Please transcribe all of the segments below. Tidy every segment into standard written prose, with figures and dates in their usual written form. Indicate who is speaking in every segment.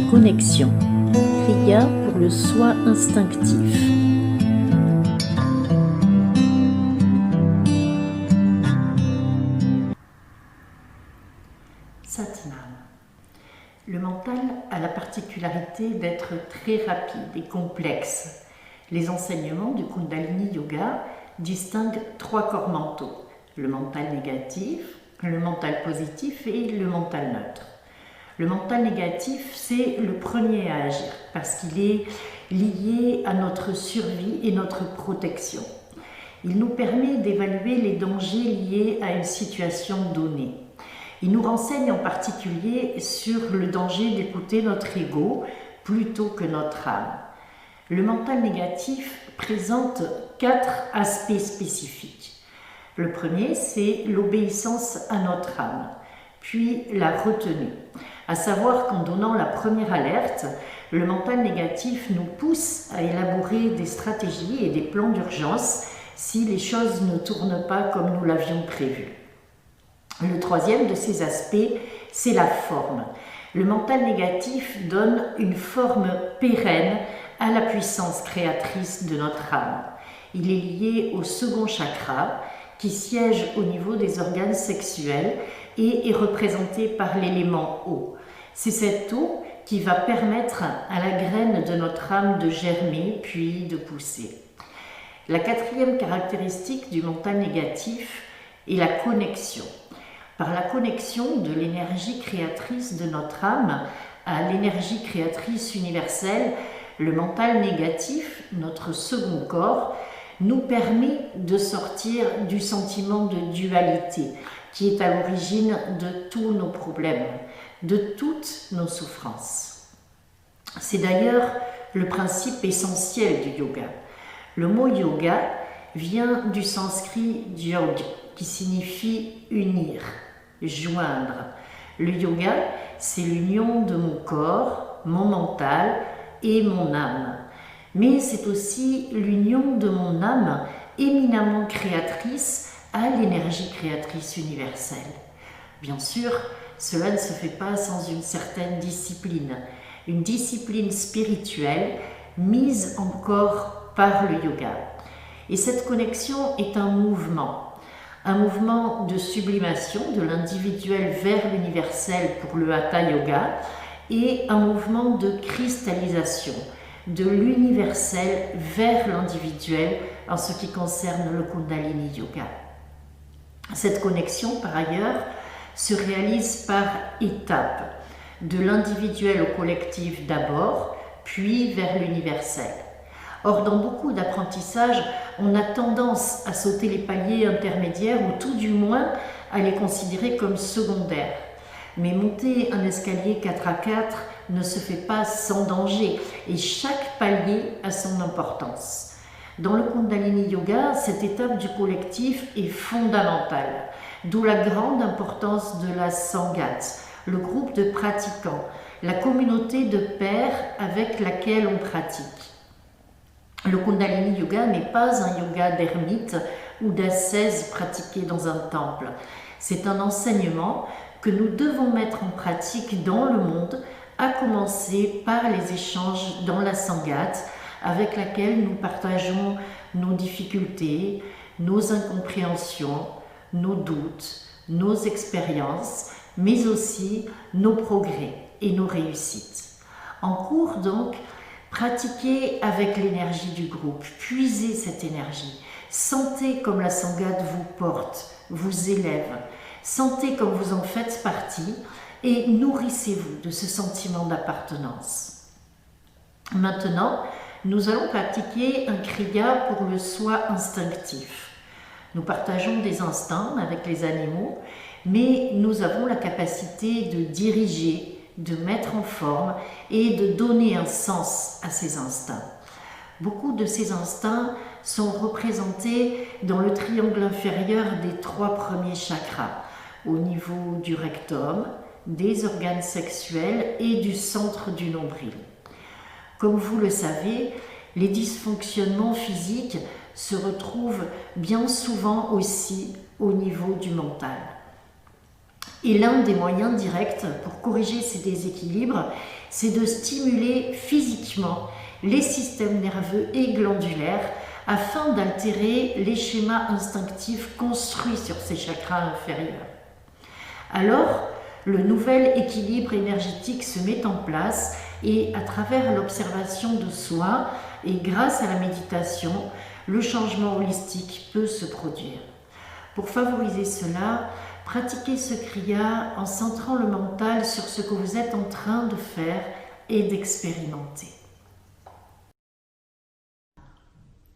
Speaker 1: connexion. Kriya pour le soi instinctif.
Speaker 2: Satnam. Le mental a la particularité d'être très rapide et complexe. Les enseignements du Kundalini Yoga distinguent trois corps mentaux: le mental négatif, le mental positif et le mental neutre. Le mental négatif, c'est le premier à agir parce qu'il est lié à notre survie et notre protection. Il nous permet d'évaluer les dangers liés à une situation donnée. Il nous renseigne en particulier sur le danger d'écouter notre ego plutôt que notre âme. Le mental négatif présente 4 aspects spécifiques. Le premier, c'est l'obéissance à notre âme, puis la retenue. À savoir qu'en donnant la première alerte, le mental négatif nous pousse à élaborer des stratégies et des plans d'urgence si les choses ne tournent pas comme nous l'avions prévu. Le troisième de ces aspects, c'est la forme. Le mental négatif donne une forme pérenne à la puissance créatrice de notre âme. Il est lié au second chakra qui siège au niveau des organes sexuels et est représenté par l'élément eau. C'est cette eau qui va permettre à la graine de notre âme de germer puis de pousser. La quatrième caractéristique du mental négatif est la connexion. Par la connexion de l'énergie créatrice de notre âme à l'énergie créatrice universelle, le mental négatif, notre second corps, nous permet de sortir du sentiment de dualité qui est à l'origine de tous nos problèmes, de toutes nos souffrances. C'est d'ailleurs le principe essentiel du yoga. Le mot yoga vient du sanskrit yog, qui signifie unir, joindre. Le yoga, c'est l'union de mon corps, mon mental et mon âme. Mais c'est aussi l'union de mon âme éminemment créatrice à l'énergie créatrice universelle. Bien sûr, cela ne se fait pas sans une certaine discipline, une discipline spirituelle mise en corps par le yoga. Et cette connexion est un mouvement de sublimation de l'individuel vers l'universel pour le Hatha Yoga et un mouvement de cristallisation de l'universel vers l'individuel en ce qui concerne le Kundalini Yoga. Cette connexion, par ailleurs, se réalise par étapes, de l'individuel au collectif d'abord, puis vers l'universel. Or, dans beaucoup d'apprentissages, on a tendance à sauter les paliers intermédiaires ou tout du moins à les considérer comme secondaires. Mais monter un escalier 4x4 ne se fait pas sans danger et chaque palier a son importance. Dans le Kundalini Yoga, cette étape du collectif est fondamentale, d'où la grande importance de la Sangat, le groupe de pratiquants, la communauté de pairs avec laquelle on pratique. Le Kundalini Yoga n'est pas un yoga d'ermite ou d'ascèse pratiqué dans un temple. C'est un enseignement que nous devons mettre en pratique dans le monde, à commencer par les échanges dans la Sangat, avec laquelle nous partageons nos difficultés, nos incompréhensions, nos doutes, nos expériences, mais aussi nos progrès et nos réussites. En cours donc, pratiquez avec l'énergie du groupe, puisez cette énergie, sentez comme la Sangat vous porte, vous élève, sentez comme vous en faites partie et nourrissez-vous de ce sentiment d'appartenance. Maintenant, nous allons pratiquer un kriya pour le soi instinctif. Nous partageons des instincts avec les animaux, mais nous avons la capacité de diriger, de mettre en forme et de donner un sens à ces instincts. Beaucoup de ces instincts sont représentés dans le triangle inférieur des 3 premiers chakras, au niveau du rectum, des organes sexuels et du centre du nombril. Comme vous le savez, les dysfonctionnements physiques se retrouvent bien souvent aussi au niveau du mental. Et l'un des moyens directs pour corriger ces déséquilibres, c'est de stimuler physiquement les systèmes nerveux et glandulaires afin d'altérer les schémas instinctifs construits sur ces chakras inférieurs. Alors, le nouvel équilibre énergétique se met en place et à travers l'observation de soi et grâce à la méditation, le changement holistique peut se produire. Pour favoriser cela, pratiquez ce kriya en centrant le mental sur ce que vous êtes en train de faire et d'expérimenter.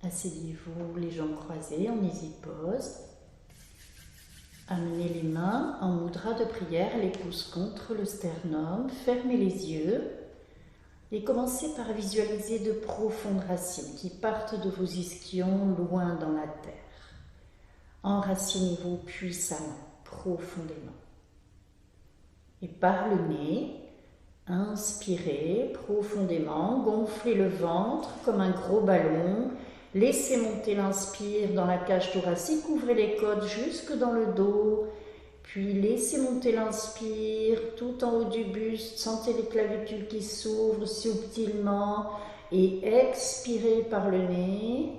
Speaker 1: Asseyez-vous les jambes croisées en easy pose. Amenez les mains en mudra de prière, les pouces contre le sternum. Fermez les yeux et commencez par visualiser de profondes racines qui partent de vos ischions loin dans la terre. Enracinez-vous puissamment, profondément. Et par le nez, inspirez profondément, gonflez le ventre comme un gros ballon. Laissez monter l'inspire dans la cage thoracique, ouvrez les côtes jusque dans le dos, puis laissez monter l'inspire tout en haut du buste, sentez les clavicules qui s'ouvrent subtilement et expirez par le nez,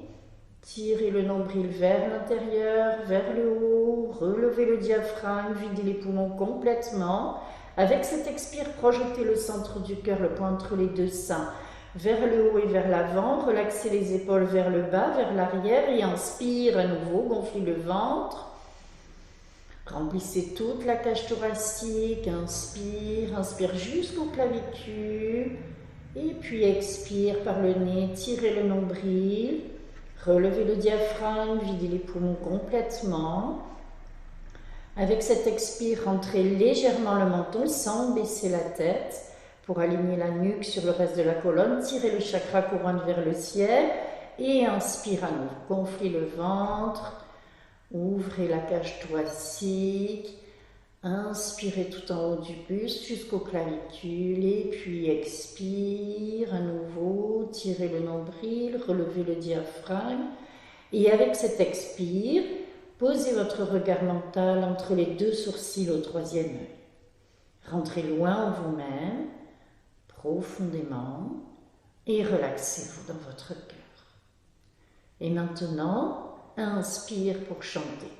Speaker 1: tirez le nombril vers l'intérieur, vers le haut, relevez le diaphragme, videz les poumons complètement. Avec cet expire, projetez le centre du cœur, le point entre les deux seins, vers le haut et vers l'avant, relaxez les épaules vers le bas, vers l'arrière et inspire à nouveau, gonflez le ventre, remplissez toute la cage thoracique, inspire jusqu'aux clavicules et puis expire par le nez, tirez le nombril, relevez le diaphragme, videz les poumons complètement. Avec cet expire, rentrez légèrement le menton sans baisser la tête. Pour aligner la nuque sur le reste de la colonne, tirez le chakra couronne vers le ciel et inspire à nouveau. Gonflez le ventre, ouvrez la cage thoracique, inspirez tout en haut du buste jusqu'aux clavicules et puis expire à nouveau, tirez le nombril, relevez le diaphragme et avec cet expire, posez votre regard mental entre les deux sourcils au troisième œil. Rentrez loin en vous-même, profondément et relaxez-vous dans votre cœur. Et maintenant, inspire pour chanter.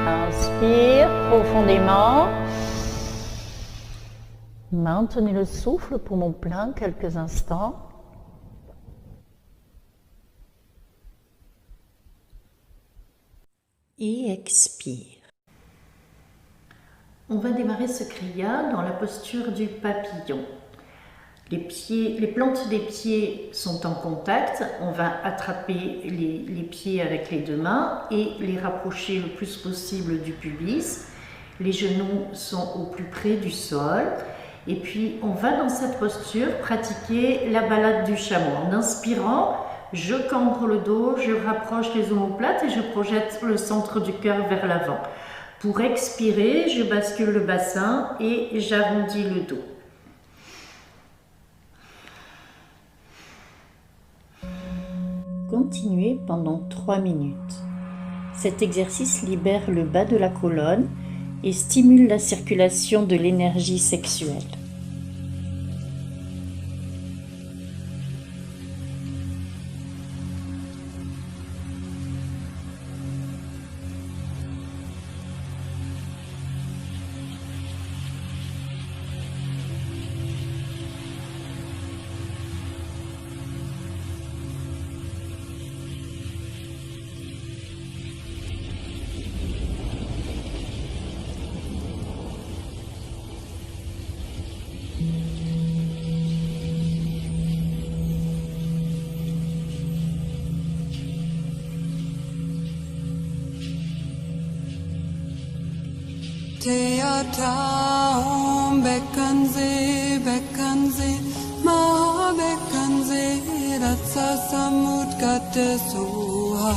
Speaker 1: Inspire profondément. Maintenez le souffle, poumon plein, quelques instants.
Speaker 2: Et expire. On va démarrer ce kriya dans la posture du papillon. Les plantes des pieds sont en contact. On va attraper les pieds avec les deux mains et les rapprocher le plus possible du pubis. Les genoux sont au plus près du sol. Et puis, on va dans cette posture pratiquer la balade du chameau. En inspirant, je cambre le dos, je rapproche les omoplates et je projette le centre du cœur vers l'avant. Pour expirer, je bascule le bassin et j'arrondis le dos. Continuez pendant 3 minutes. Cet exercice libère le bas de la colonne et stimule la circulation de l'énergie sexuelle.
Speaker 3: Teataum Bekkanse, Bekkanse, Maha Bekkanse, Ratsa Samudgate Suha.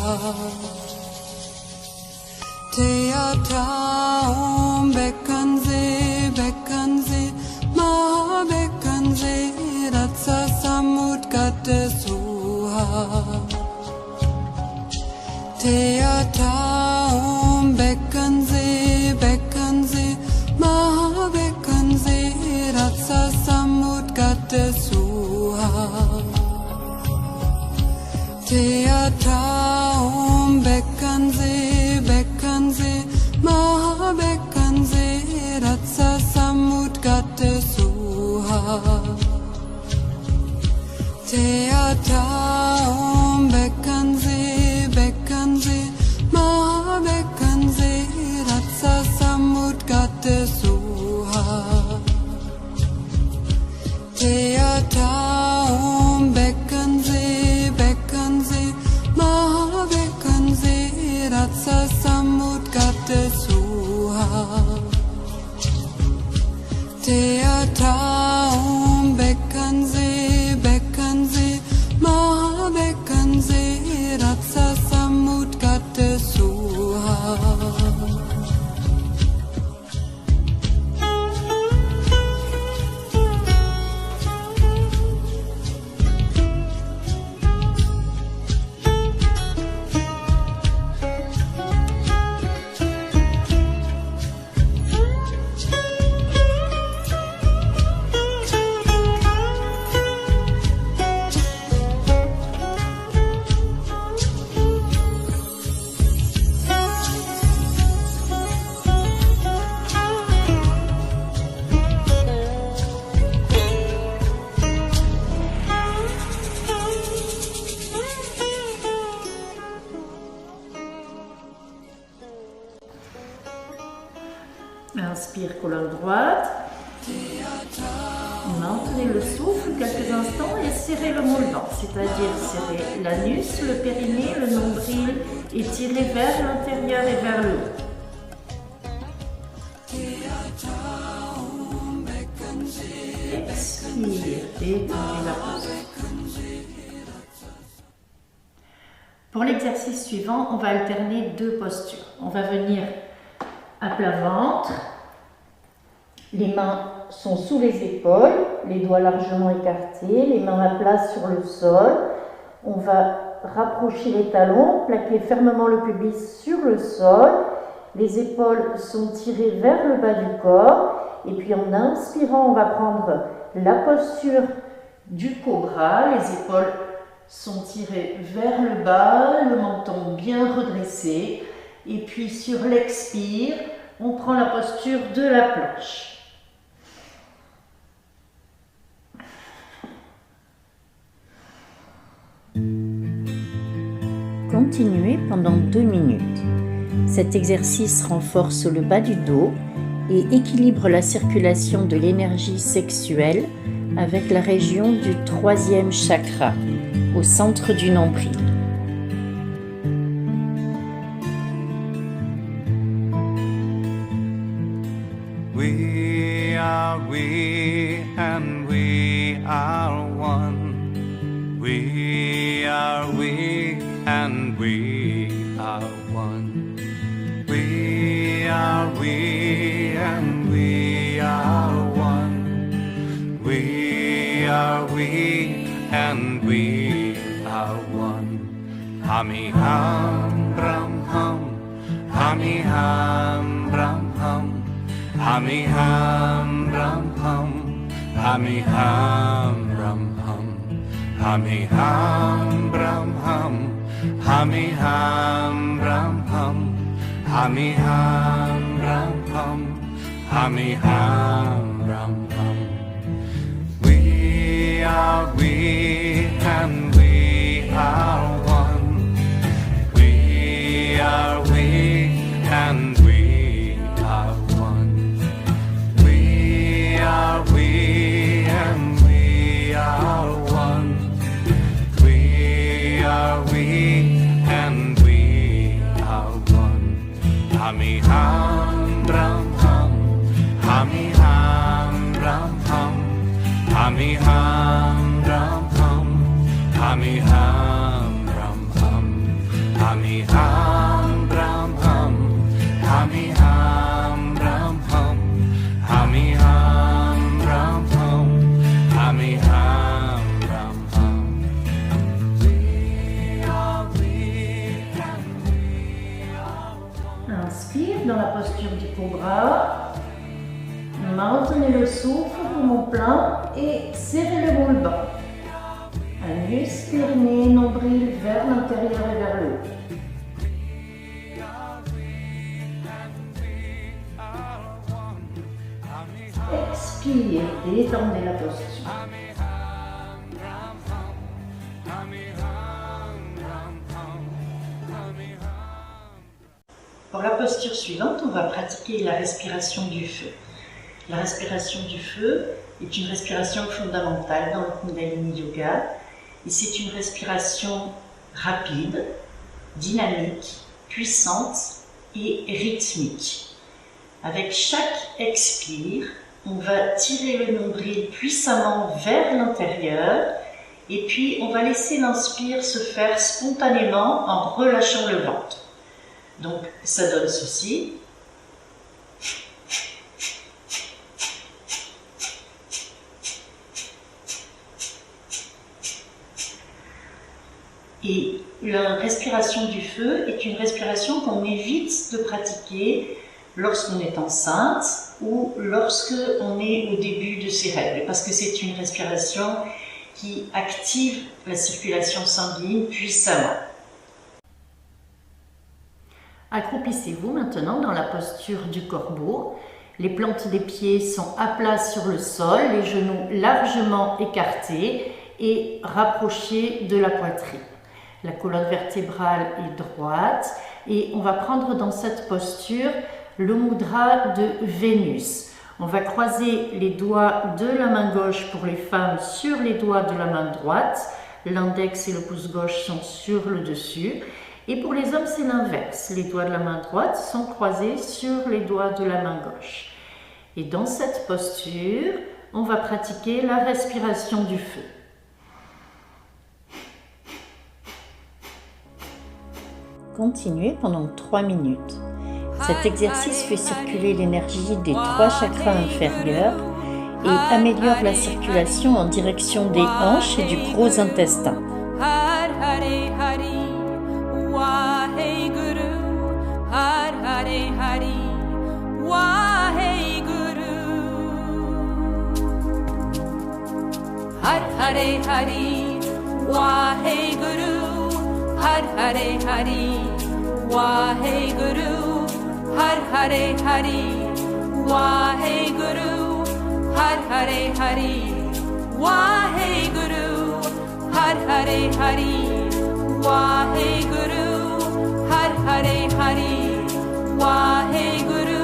Speaker 3: Teataum Bekkanse, Bekkanse, Maha Bekkanse, Ratsa Samudgate Suha. Teataum Bekkanse, Bekkanse, Maha Bekkanse, Ratsa Samudgate Suha. Teataum Bekkanse, Bekkanse, Maha Bekkanse, Ratsa Samudgate Suha. Teataum Bekkanse, Bekkanse, Maha Bekkanse, Ratsa Samudgate Suha. Teataum Bekkanse, Bekkanse, Maha Bekkanse, Ratsa Samudgate Suha. Teataum Bekkanse, Bekkanse, Maha Bekkanse, Ratsa Samudgate Suha.
Speaker 2: Inspire colonne droite. Maintenez le souffle quelques instants et serrez le mollement, c'est-à-dire serrez l'anus, le périnée, le nombril et tirez vers l'intérieur et vers le haut. Expire, étendez la posture. Pour l'exercice suivant, on va alterner deux postures. On va venir à plat ventre, les mains sont sous les épaules, les doigts largement écartés, les mains à plat sur le sol. On va rapprocher les talons, plaquer fermement le pubis sur le sol. Les épaules sont tirées vers le bas du corps. Et puis en inspirant, on va prendre la posture du cobra. Les épaules sont tirées vers le bas, le menton bien redressé. Et puis sur l'expire, on prend la posture de la planche. Continuez pendant 2 minutes. Cet exercice renforce le bas du dos et équilibre la circulation de l'énergie sexuelle avec la région du 3e chakra, au centre du nombril.
Speaker 4: We are we and we are one. We are we and we are one. We are we and we are one. We are we and we are one. Hummy hum, brum hum. Hummy hum, brum hum. Hummy hum, brum hum. Hummy hum, brum hum. Hummy hum, brum hum. Hummy hum, brum hum. Hummy hum, brum hum. Hummy hum, brum hum. We are we and we are one. We are we and we are one. We are we and we are one. We are we and we are one. Hummy hum, brum hum. Hummy hum, brum hum. Hummy hum, brum hum. Hummy hum, brum hum. Hummy hum, brum hum. Hummy hum, brum hum. Hummy hum, brum hum. Hummy hum, brum hum. We are we and we are.
Speaker 2: Inspire dans la posture du cobra. Maintenez le souffle, poumon plein et serrez le boule bas. Anus, périnée, nombril vers l'intérieur et vers le haut. Expire, détendez la posture. Pour la posture suivante, on va pratiquer la respiration du feu. La respiration du feu est une respiration fondamentale dans le Kundalini Yoga et c'est une respiration rapide, dynamique, puissante et rythmique. Avec chaque expire, on va tirer le nombril puissamment vers l'intérieur et puis on va laisser l'inspire se faire spontanément en relâchant le ventre. Donc ça donne ceci. Et la respiration du feu est une respiration qu'on évite de pratiquer lorsqu'on est enceinte ou lorsqu'on est au début de ses règles, parce que c'est une respiration qui active la circulation sanguine puissamment. Accroupissez-vous maintenant dans la posture du corbeau. Les plantes des pieds sont à plat sur le sol, les genoux largement écartés et rapprochés de la poitrine. La colonne vertébrale est droite et on va prendre dans cette posture le mudra de Vénus. On va croiser les doigts de la main gauche pour les femmes sur les doigts de la main droite. L'index et le pouce gauche sont sur le dessus. Et pour les hommes, c'est l'inverse. Les doigts de la main droite sont croisés sur les doigts de la main gauche. Et dans cette posture, on va pratiquer la respiration du feu. Continuez pendant 3 minutes. Cet exercice fait circuler l'énergie des 3 chakras inférieurs et améliore la circulation en direction des hanches et du gros intestin.
Speaker 3: Har Hare Hari, Waheguru, Har Hare Hari, Waheguru, Har Hare Hari, Waheguru, Har Hare Hari, Waheguru, Har Hare Hari, Waheguru, Har Hare Hari, Waheguru, Har Hare Hari, Waheguru,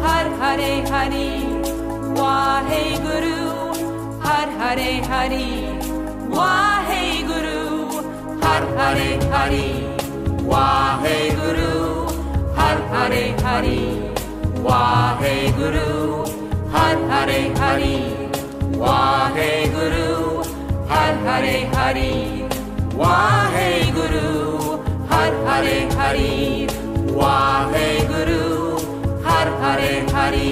Speaker 3: Har Hare Hari, Waheguru, Har Hare Hari, Waheguru, Har Hare Hari, Waheguru, Har Hare Hari, Waheguru, Har Hare Hari, Waheguru, Har Hare Hari, Waheguru, Har Hare Hari,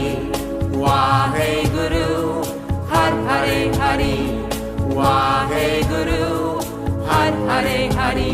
Speaker 3: Waheguru, Har Hare Hari, Waheguru, Har Hare Hari,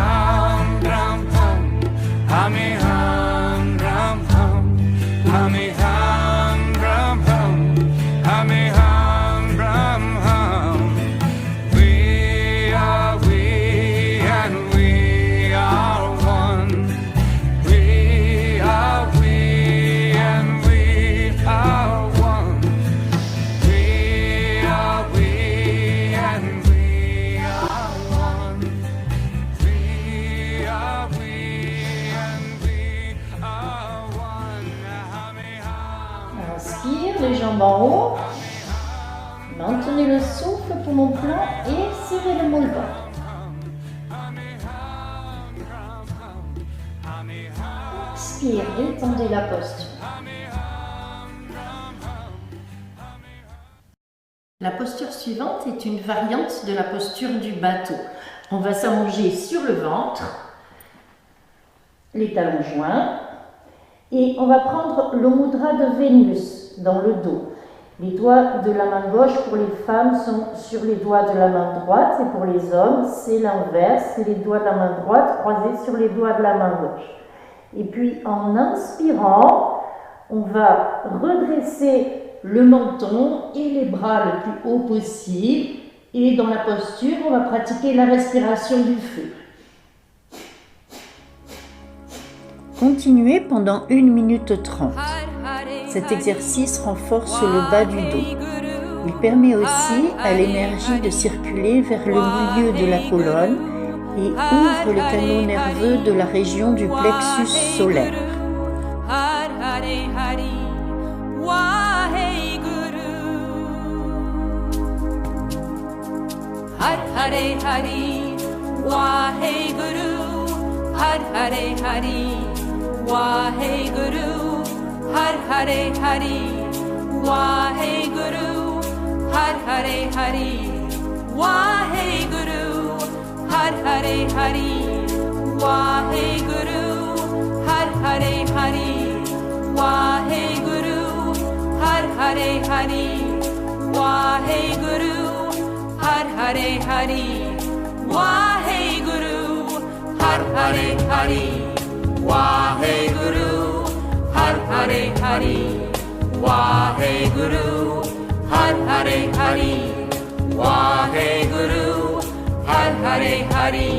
Speaker 4: Hami hum drum hum. Hami hum drum hum. Hami hum drum hum. We are we and we are one. We are we and we are one. We are we and we are one. We are we and we are one. Hami hum.
Speaker 1: Inspire, les jambes en haut. Maintenez le souffle pour mon plan et serrez le mot le ventre. Expire, détendez la posture.
Speaker 2: La posture suivante est une variante de la posture du bateau. On va s'allonger sur le ventre,
Speaker 1: Les talons joints. Et on va prendre le mudra de Vénus dans le dos. Les doigts de la main gauche pour les femmes sont sur les doigts de la main droite et pour les hommes, c'est l'inverse, c'est les doigts de la main droite croisés sur les doigts de la main gauche. Et puis en inspirant, on va redresser le menton et les bras le plus haut possible. Et dans la posture, on va pratiquer la respiration du feu. Continuez pendant 1 minute 30. Cet exercice renforce le bas du dos. Il permet aussi à l'énergie de circuler vers le milieu de la colonne et ouvre le canal nerveux de la région du plexus solaire.
Speaker 3: Har Hare Hari Waheguru. Har Hare Hari Waheguru. Har Hare Hari Waheguru. Har Hare Hari Waheguru. Har Hare Hari Waheguru. Har Hare Hari Waheguru. Har Hare Hari Waheguru. Har Hare Hari Waheguru. Har Hare Hari Waheguru. Har Hare Hari Waheguru. Har Hare Hari Waheguru. Har Hare Hari Waheguru. Har Hare Hari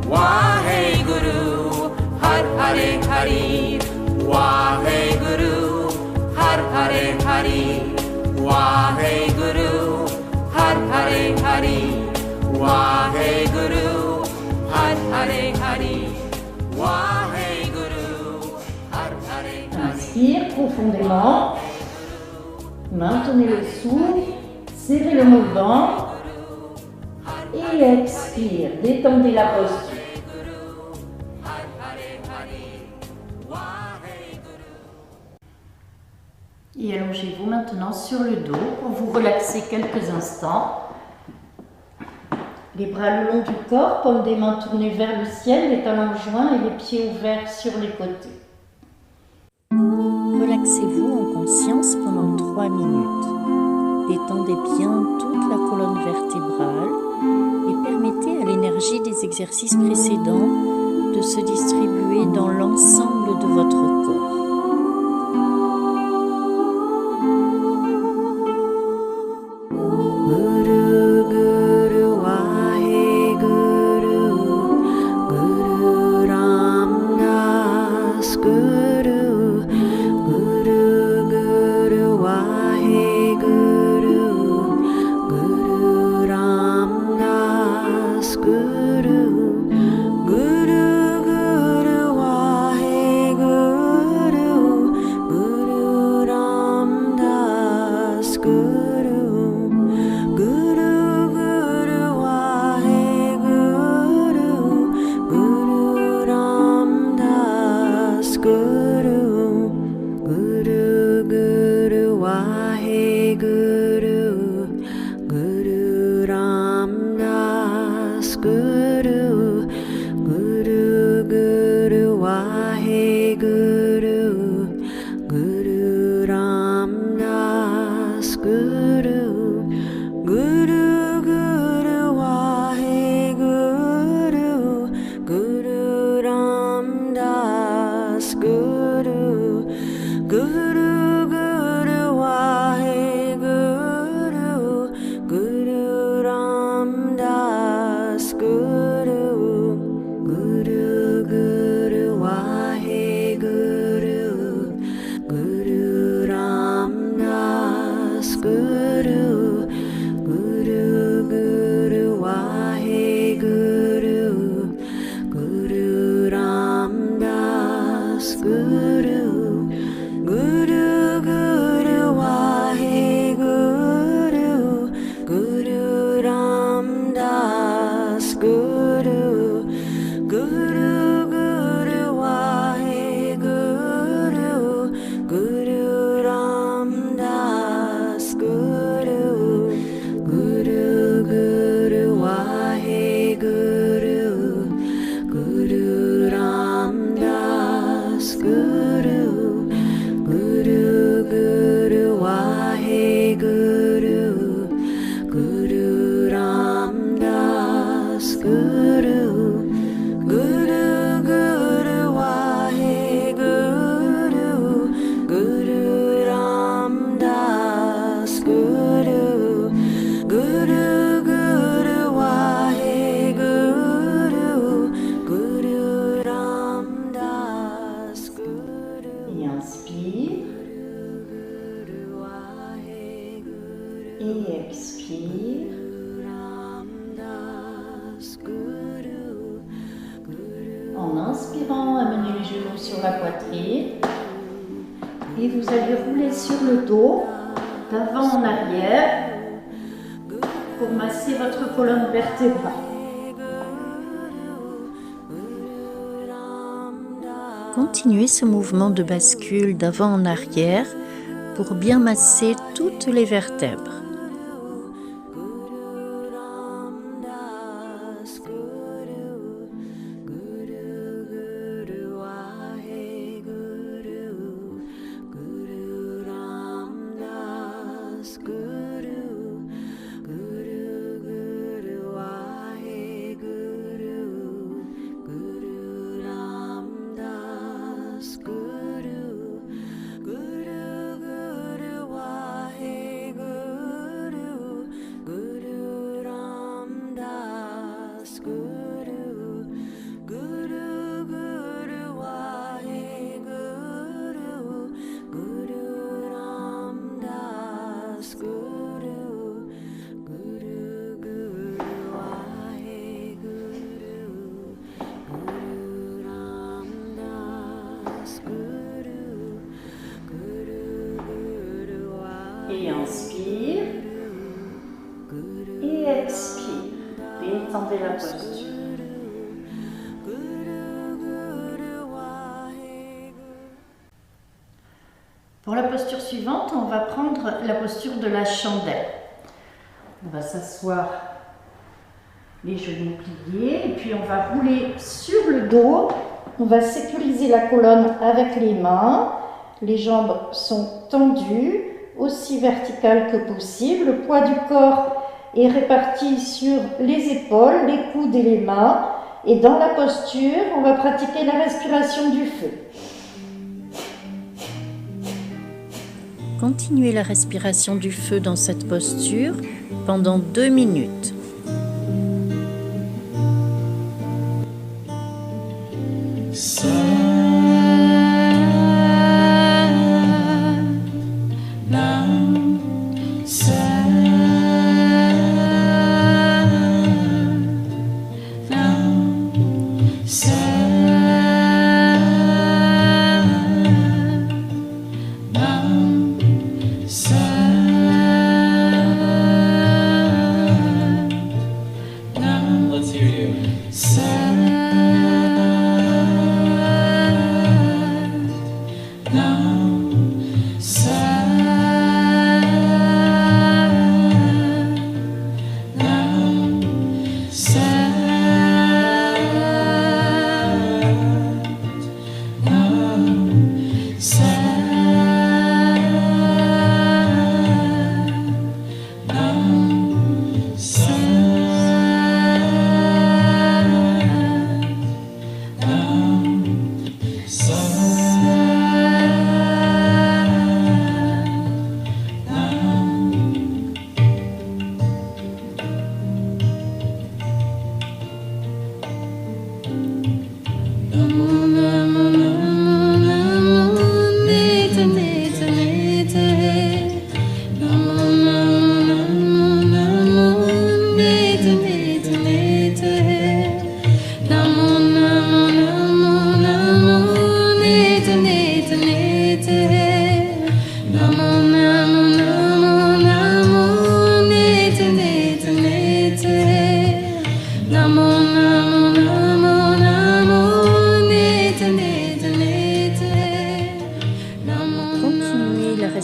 Speaker 3: Waheguru. Har Hare Hari Waheguru. Har Hare Hari Waheguru. Har Hare Hari Waheguru. Har Hare Hari Waheguru. Har Hare Hari.
Speaker 1: Inspire profondément. Maintenez le souffle. Serrez le mot le ventre. Et expire. Détendez la posture.
Speaker 2: et allongez-vous maintenant sur le dos pour vous relaxer quelques instants.
Speaker 1: Les bras le long du corps, paumes des mains tournées vers le ciel, les talons joints et les pieds ouverts sur les côtés. Relaxez-vous en conscience pendant 3 minutes. Détendez bien toute la colonne vertébrale et permettez à l'énergie des exercices précédents de se distribuer dans l'ensemble de votre corps.
Speaker 5: Guru Ramdas Guru, Guru Guru Waheguru, Guru Ram Das Guru, Guru Guru Waheguru, Guru Ram Das Guru, Guru Guru Waheguru, Guru Ram Das Guru, Guru Guru Waheguru, Guru Ram Das Guru, Guru Guru Waheguru, Guru Ram Das Guru, Guru Guru Waheguru, Guru Ram Das Guru, Guru Guru Waheguru, Guru Ram Das Guru, Guru Guru Waheguru, Guru Ram Das Guru, Guru Guru Waheguru, Guru Ram Das Guru.
Speaker 2: Et inspire. Et expire. En inspirant, amenez les genoux sur la poitrine. Et vous allez rouler sur le dos, d'avant en arrière, pour masser votre colonne vertébrale. Continuez ce mouvement de bascule d'avant en arrière pour bien masser toutes les vertèbres. Et inspire. Et expire. Détendez la posture. Pour la posture suivante, on va prendre la posture de la chandelle. On va s'asseoir, les genoux pliés, et puis on va rouler sur le dos. On va sécuriser la colonne avec les mains. Les jambes sont tendues, aussi verticales que possible. Le poids du corps est réparti sur les épaules, les coudes et les mains. Et dans la posture, on va pratiquer la respiration du feu. Continuez la respiration du feu dans cette posture pendant 2 minutes.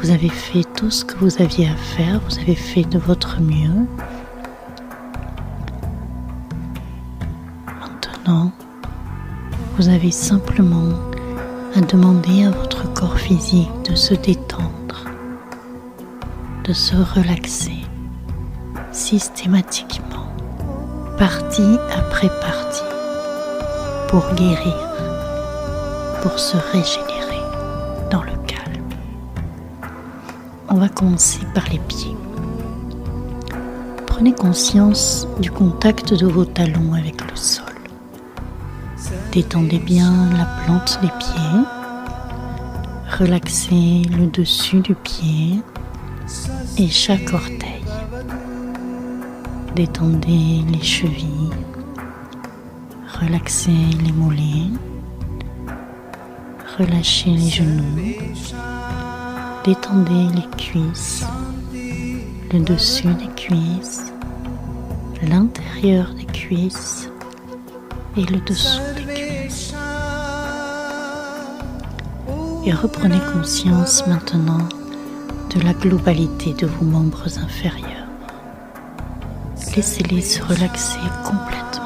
Speaker 2: Vous avez fait tout ce que vous aviez à faire, vous avez fait de votre mieux. Maintenant, vous avez simplement à demander à votre corps physique de se détendre, de se relaxer systématiquement, partie après partie, pour guérir, pour se régénérer dans le calme. On va commencer par les pieds. Prenez conscience du contact de vos talons avec le sol. Détendez bien la plante des pieds. Relaxez le dessus du pied et chaque orteil. Détendez les chevilles. Relaxez les mollets. Relâchez les genoux. Détendez les cuisses, le dessus des cuisses, l'intérieur des cuisses et le dessous des cuisses. Et reprenez conscience maintenant de la globalité de vos membres inférieurs. Laissez-les se relaxer complètement.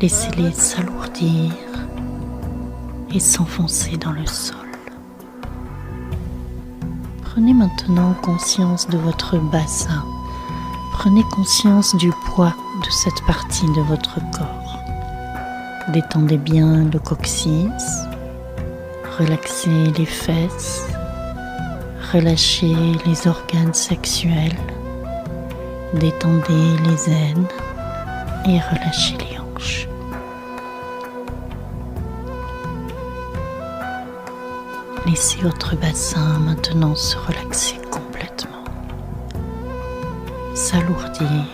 Speaker 2: Laissez-les s'alourdir et s'enfoncer dans le sol. Prenez maintenant conscience de votre bassin. Prenez conscience du poids de cette partie de votre corps. Détendez bien le coccyx. Relaxez les fesses. Relâchez les organes sexuels. Détendez les aines et relâchez les hanches. Laissez votre bassin maintenant se relaxer complètement, s'alourdir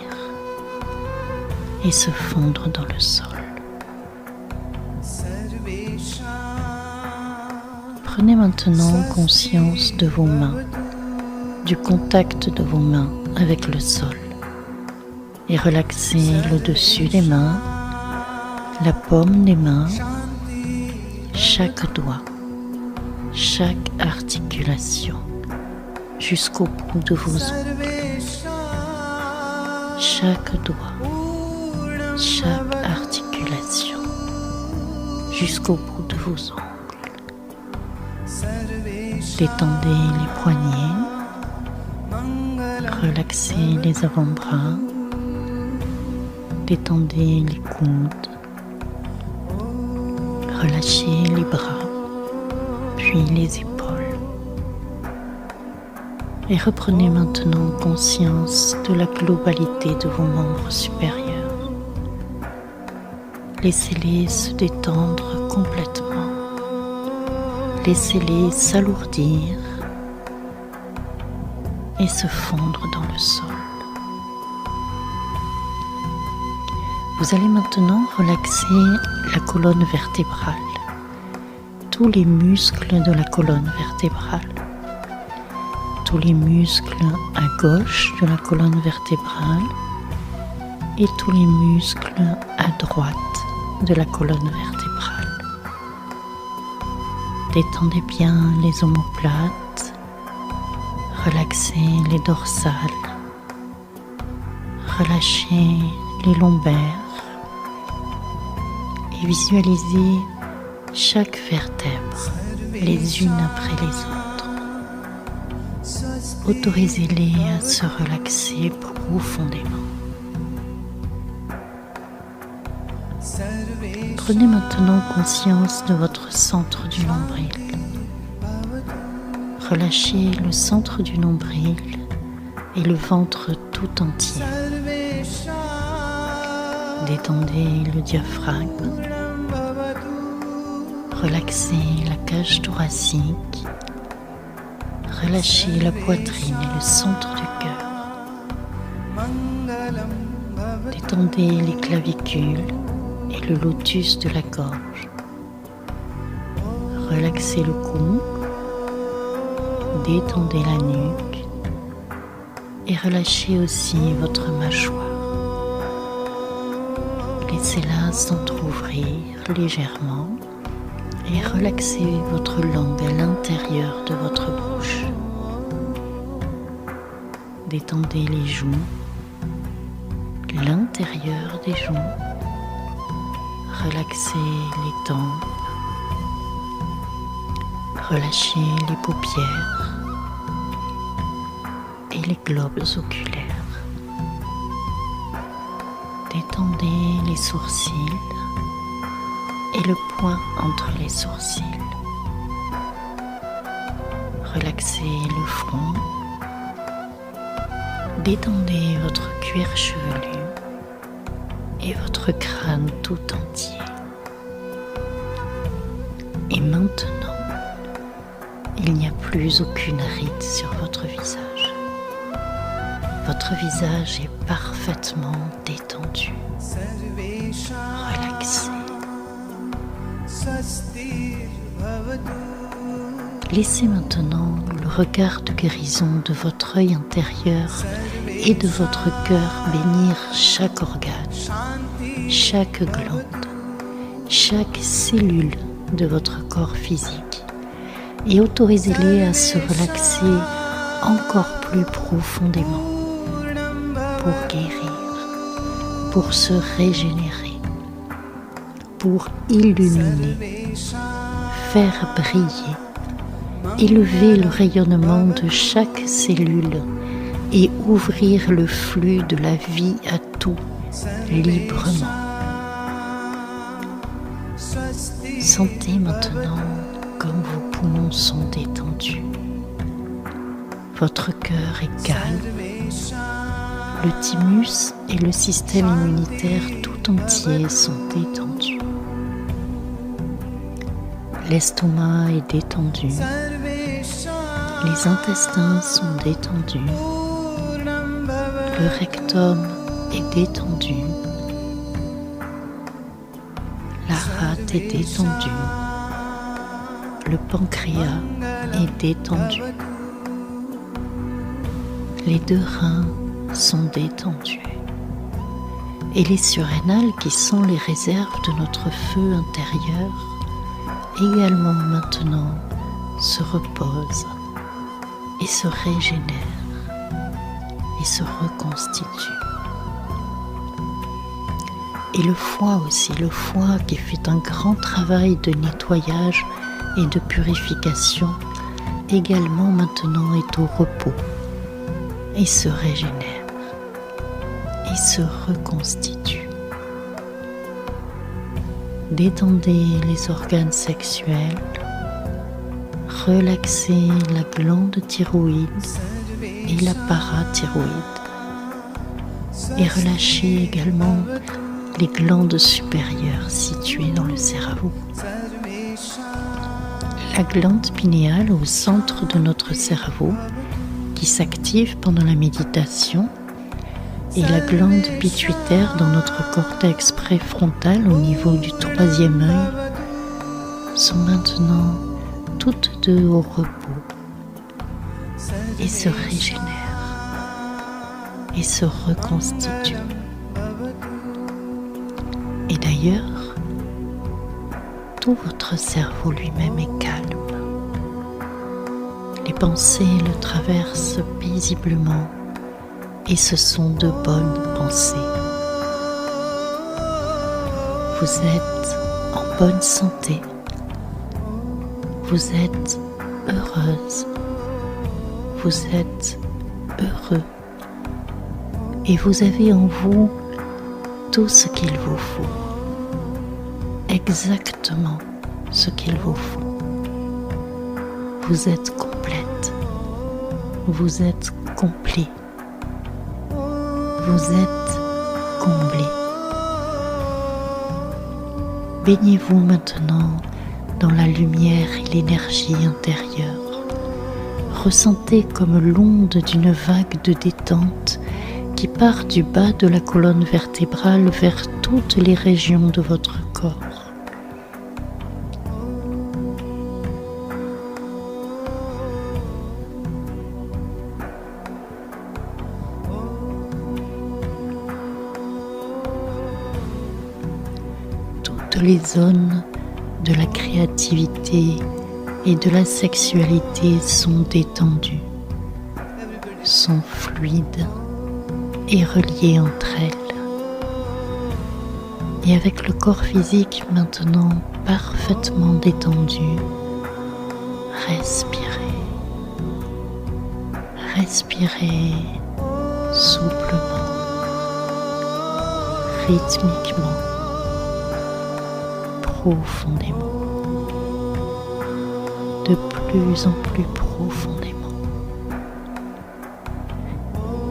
Speaker 2: et se fondre dans le sol. Prenez maintenant conscience de vos mains, du contact de vos mains avec le sol et relaxez le dessus des mains, la paume des mains, chaque doigt, chaque articulation jusqu'au bout de vos ongles. Chaque doigt, chaque articulation jusqu'au bout de vos ongles. Détendez les poignets, relaxez les avant-bras, détendez les coudes, relâchez les bras, puis les épaules. Et reprenez maintenant conscience de la globalité de vos membres supérieurs. Laissez-les se détendre complètement. Laissez-les s'alourdir et se fondre dans le sol. Vous allez maintenant relaxer la colonne vertébrale, tous les muscles de la colonne vertébrale, tous les muscles à gauche de la colonne vertébrale et tous les muscles à droite de la colonne vertébrale. Détendez bien les omoplates, relaxez les dorsales, relâchez les lombaires et visualisez chaque vertèbre les unes après les autres. Autorisez-les à se relaxer profondément. Prenez maintenant conscience de votre centre du nombril. Relâchez le centre du nombril et le ventre tout entier. Détendez le diaphragme. Relaxez la cage thoracique. Relâchez la poitrine et le centre du cœur. Détendez les clavicules et le lotus de la gorge. Relaxez le cou. Détendez la nuque et relâchez aussi votre mâchoire. Laissez-la s'entrouvrir légèrement Et relaxez votre langue à l'intérieur de votre bouche. Détendez les joues, l'intérieur des joues. Relaxez les tempes. Relâchez les paupières et les globes oculaires. Détendez les sourcils et le point entre les sourcils. Relaxez le front. Détendez votre cuir chevelu et votre crâne tout entier. Et maintenant, il n'y a plus aucune ride sur votre visage. Votre visage est parfaitement détendu, relaxé. Laissez maintenant le regard de guérison de votre œil intérieur et de votre cœur bénir chaque organe, chaque glande, chaque cellule de votre corps physique et autorisez-les à se relaxer encore plus profondément pour guérir, pour se régénérer, pour illuminer, faire briller, élever le rayonnement de chaque cellule et ouvrir le flux de la vie à tout librement. Sentez maintenant comme vos poumons sont détendus. Votre cœur est calme. Le thymus et le système immunitaire tout entier sont détendus. L'estomac est détendu. Les intestins sont détendus. Le rectum est détendu. La rate est détendue. Le pancréas est détendu. Les 2 reins sont détendus. Et les surrénales, qui sont les réserves de notre feu intérieur, également maintenant se reposent et se régénèrent et se reconstituent. Et le foie aussi, le foie qui fait un grand travail de nettoyage et de purification, également maintenant est au repos et se régénère et se reconstitue. Détendez les organes sexuels, relaxez la glande thyroïde et la parathyroïde et relâchez également les glandes supérieures situées dans le cerveau. La glande pinéale au centre de notre cerveau qui s'active pendant la méditation et la glande pituitaire dans notre cortex préfrontal au niveau du 3e œil sont maintenant toutes 2 au repos et se régénèrent et se reconstituent. Et d'ailleurs, tout votre cerveau lui-même est calme. Les pensées le traversent paisiblement et ce sont de bonnes pensées. Vous êtes en bonne santé. Vous êtes heureuse. Vous êtes heureux. Et vous avez en vous tout ce qu'il vous faut. Exactement ce qu'il vous faut. Vous êtes complète. Vous êtes complet. Vous êtes comblé. Baignez-vous maintenant dans la lumière et l'énergie intérieure. Ressentez comme l'onde d'une vague de détente qui part du bas de la colonne vertébrale vers toutes les régions de votre corps. Toutes les zones de la créativité et de la sexualité sont détendues, sont fluides et reliées entre elles. Et avec le corps physique maintenant parfaitement détendu, respirez. Respirez souplement, rythmiquement, profondément, de plus en plus profondément.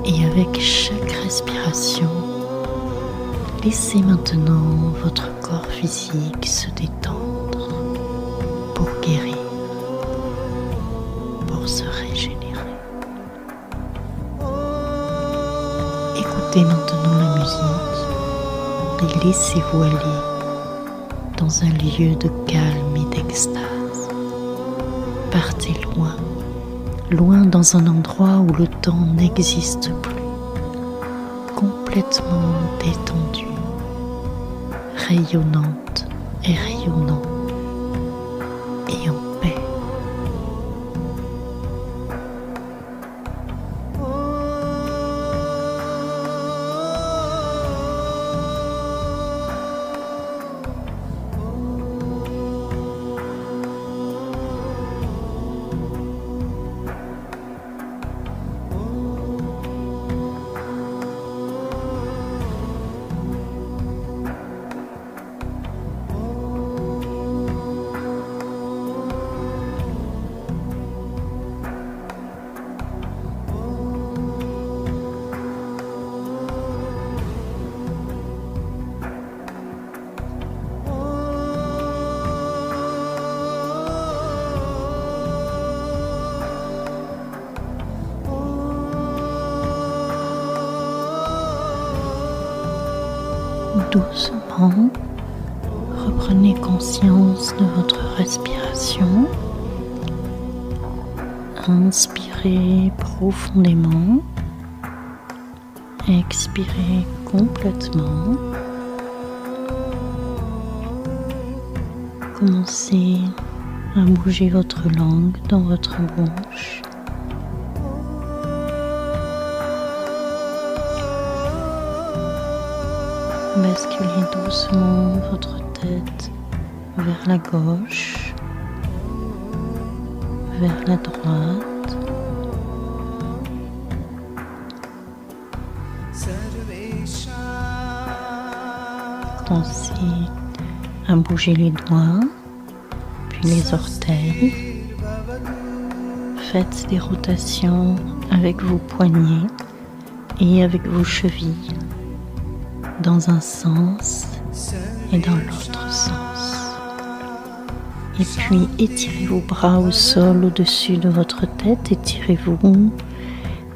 Speaker 2: Et avec chaque respiration, laissez maintenant votre corps physique se détendre pour guérir, pour se régénérer. Écoutez maintenant la musique et laissez-vous aller dans un lieu de calme et d'extase. Partez loin, loin dans un endroit où le temps n'existe plus, complètement détendu, rayonnante et rayonnant et en paix. Doucement, reprenez conscience de votre respiration. Inspirez profondément. Expirez complètement. Commencez à bouger votre langue dans votre bouche. Basculez doucement votre tête vers la gauche, vers la droite. Commencez à bouger les doigts, puis les orteils. Faites des rotations avec vos poignets et avec vos chevilles, dans un sens et dans l'autre sens. Et puis étirez vos bras au sol au-dessus de votre tête, étirez-vous,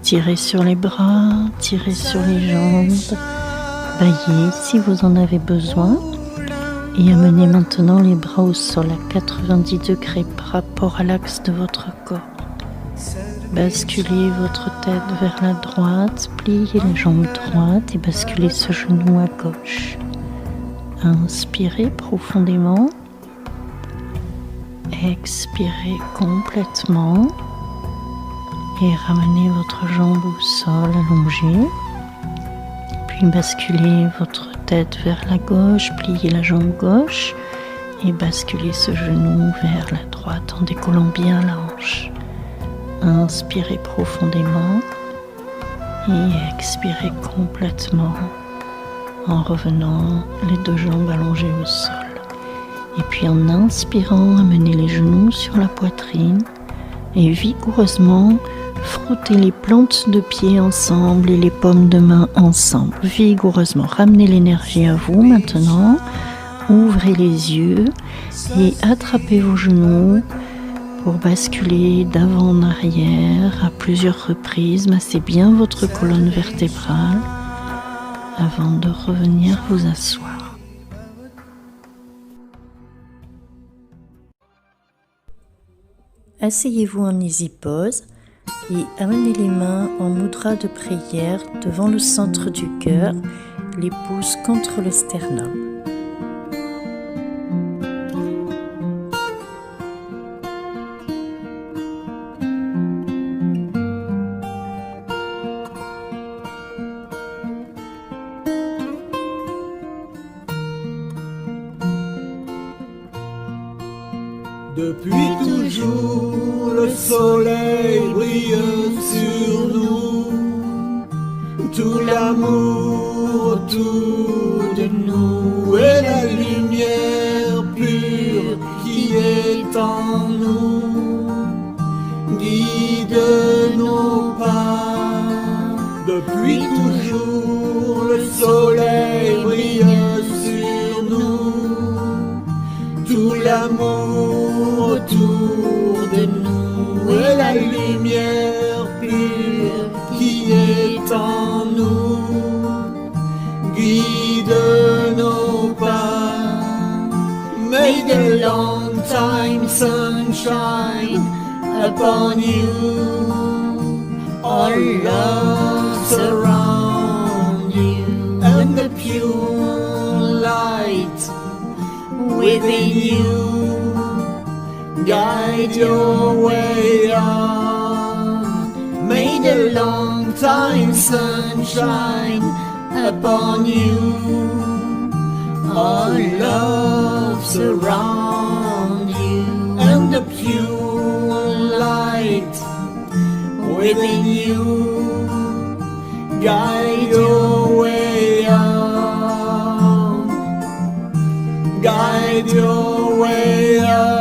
Speaker 2: tirez sur les bras, tirez sur les jambes, baillez si vous en avez besoin et amenez maintenant les bras au sol à 90 degrés par rapport à l'axe de votre corps. Basculez votre tête vers la droite, pliez les jambes droites et basculez ce genou à gauche. Inspirez profondément. Expirez complètement et ramenez votre jambe au sol allongée. Puis basculez votre tête vers la gauche, pliez la jambe gauche et basculez ce genou vers la droite en décollant bien la hanche. Inspirez profondément et expirez complètement en revenant les deux jambes allongées au sol. Et puis en inspirant, amenez les genoux sur la poitrine et vigoureusement frottez les plantes de pied ensemble et les paumes de main ensemble. Vigoureusement, ramenez l'énergie à vous maintenant. Ouvrez les yeux et attrapez vos genoux pour basculer d'avant en arrière à plusieurs reprises. Massez bien votre colonne vertébrale avant de revenir vous asseoir. Asseyez-vous en easy pose et amenez les mains en mudra de prière devant le centre du cœur, les pouces contre le sternum.
Speaker 6: Depuis toujours, le soleil brille sur nous. Tout l'amour autour de nous et la lumière pure qui est en nous guide nos pas. Depuis toujours, le soleil brille sur nous. Tout l'amour autour de nous et la lumière pure qui est en nous guide nos pas. May the long time sunshine upon you, our love surround you, and the pure light within you guide your way on. May the long time sunshine upon you, our love surround you, and the pure light within you guide your way on. Guide your way on.